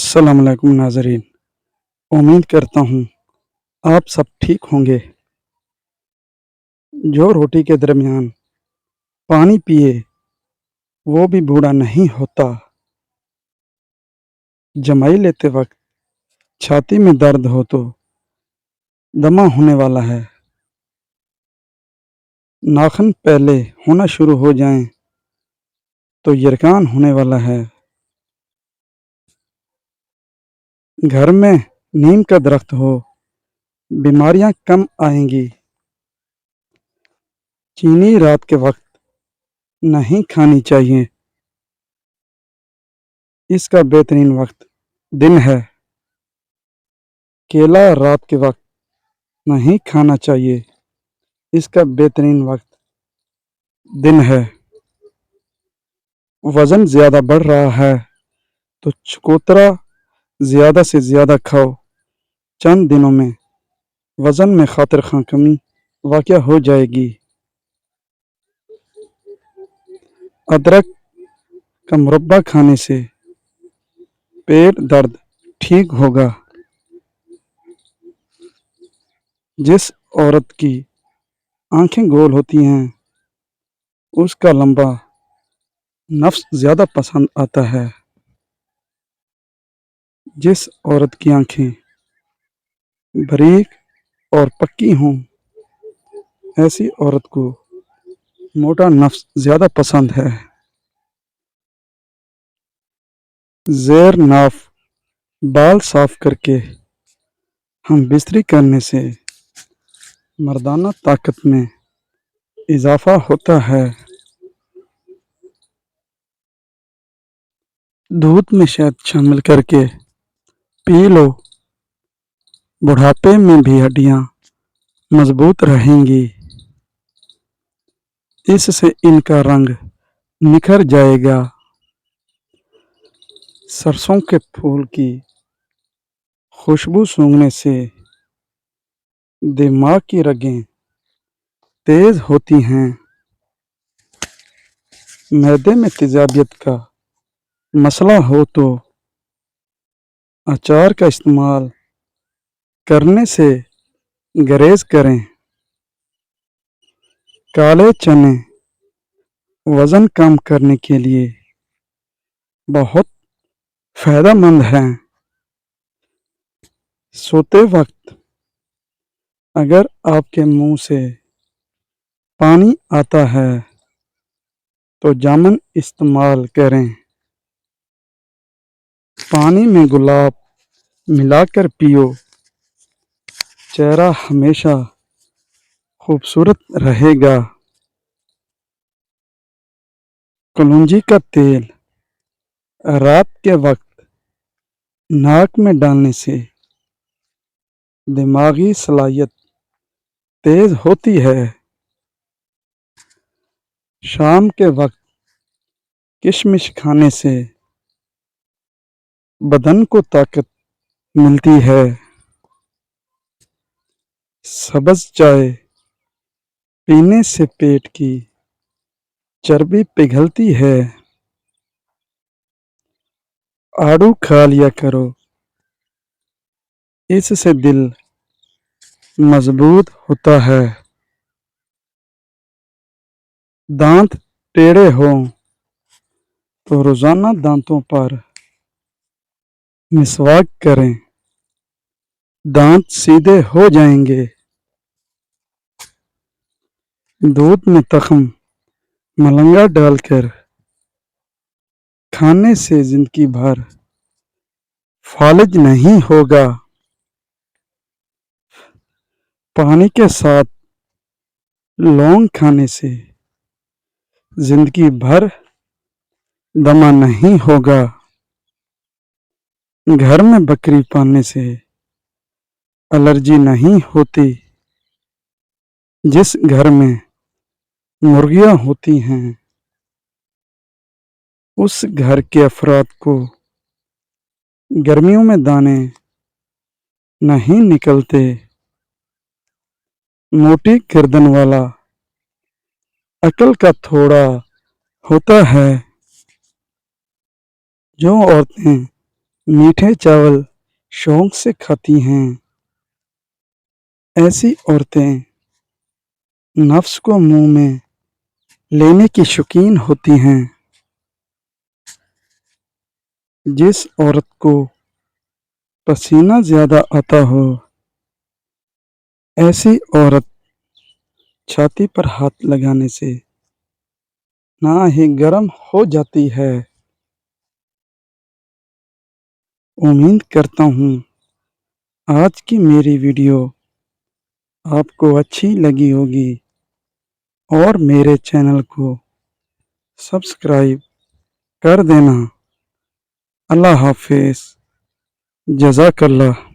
السلام علیکم ناظرین، امید کرتا ہوں آپ سب ٹھیک ہوں گے۔ جو روٹی کے درمیان پانی پیے وہ بھی بوڑھا نہیں ہوتا۔ جمائی لیتے وقت چھاتی میں درد ہو تو دمہ ہونے والا ہے۔ ناخن پہلے ہونا شروع ہو جائیں تو یرکان ہونے والا ہے۔ گھر میں نیم کا درخت ہو بیماریاں کم آئیں گی۔ چینی رات کے وقت نہیں کھانی چاہیے، اس کا بہترین وقت دن ہے۔ کیلا رات کے وقت نہیں کھانا چاہیے، اس کا بہترین وقت دن ہے۔ وزن زیادہ بڑھ رہا ہے تو چکوترا زیادہ سے زیادہ کھاؤ، چند دنوں میں وزن میں خاطر خواہ کمی واقع ہو جائے گی۔ ادرک کا مربع کھانے سے پیٹ درد ٹھیک ہوگا۔ جس عورت کی آنکھیں گول ہوتی ہیں اس کا لمبا نفس زیادہ پسند آتا ہے۔ جس عورت کی آنکھیں باریک اور پکی ہوں ایسی عورت کو موٹا نفس زیادہ پسند ہے۔ زیر ناف بال صاف کر کے ہم بستری کرنے سے مردانہ طاقت میں اضافہ ہوتا ہے۔ دودھ میں شہد شامل کر کے پی لو، بڑھاپے میں بھی ہڈیاں مضبوط رہیں گی۔ اس سے ان کا رنگ نکھر جائے گا۔ سرسوں کے پھول کی خوشبو سونگھنے سے دماغ کی رگیں تیز ہوتی ہیں۔ معدے میں تیزابیت کا مسئلہ ہو تو اچار کا استعمال کرنے سے گریز کریں۔ کالے چنے وزن کم کرنے کے لیے بہت فائدہ مند ہیں۔ سوتے وقت اگر آپ کے منہ سے پانی آتا ہے تو جامن استعمال کریں۔ پانی میں گلاب ملا کر پیو، چہرہ ہمیشہ خوبصورت رہے گا۔ کلونجی کا تیل رات کے وقت ناک میں ڈالنے سے دماغی صلاحیت تیز ہوتی ہے۔ شام کے وقت کشمش کھانے سے بدن کو طاقت ملتی ہے۔ سبز چائے پینے سے پیٹ کی چربی پگھلتی ہے۔ آڑو کھا لیا کرو، اس سے دل مضبوط ہوتا ہے۔ دانت ٹیڑھے ہوں تو روزانہ دانتوں پر مسواک کریں، دانت سیدھے ہو جائیں گے۔ دودھ میں تخم ملنگا ڈال کر کھانے سے زندگی بھر فالج نہیں ہوگا۔ پانی کے ساتھ لونگ کھانے سے زندگی بھر دمہ نہیں ہوگا۔ گھر میں بکری پالنے سے الرجی نہیں ہوتی۔ جس گھر میں مرغیاں ہوتی ہیں اس گھر کے افراد کو گرمیوں میں دانے نہیں نکلتے۔ موٹی گردن والا عقل کا تھوڑا ہوتا ہے۔ جو عورتیں میٹھے چاول شوق سے کھاتی ہیں۔ ایسی عورتیں نفس کو منہ میں لینے کی شوقین ہوتی ہیں۔ جس عورت کو پسینہ زیادہ آتا ہو، ایسی عورت چھاتی پر ہاتھ لگانے سے نہ ہی گرم ہو جاتی ہے۔ امید کرتا ہوں آج کی میری ویڈیو آپ کو اچھی لگی ہوگی اور میرے چینل کو سبسکرائب کر دینا۔ اللہ حافظ، جزاک اللہ۔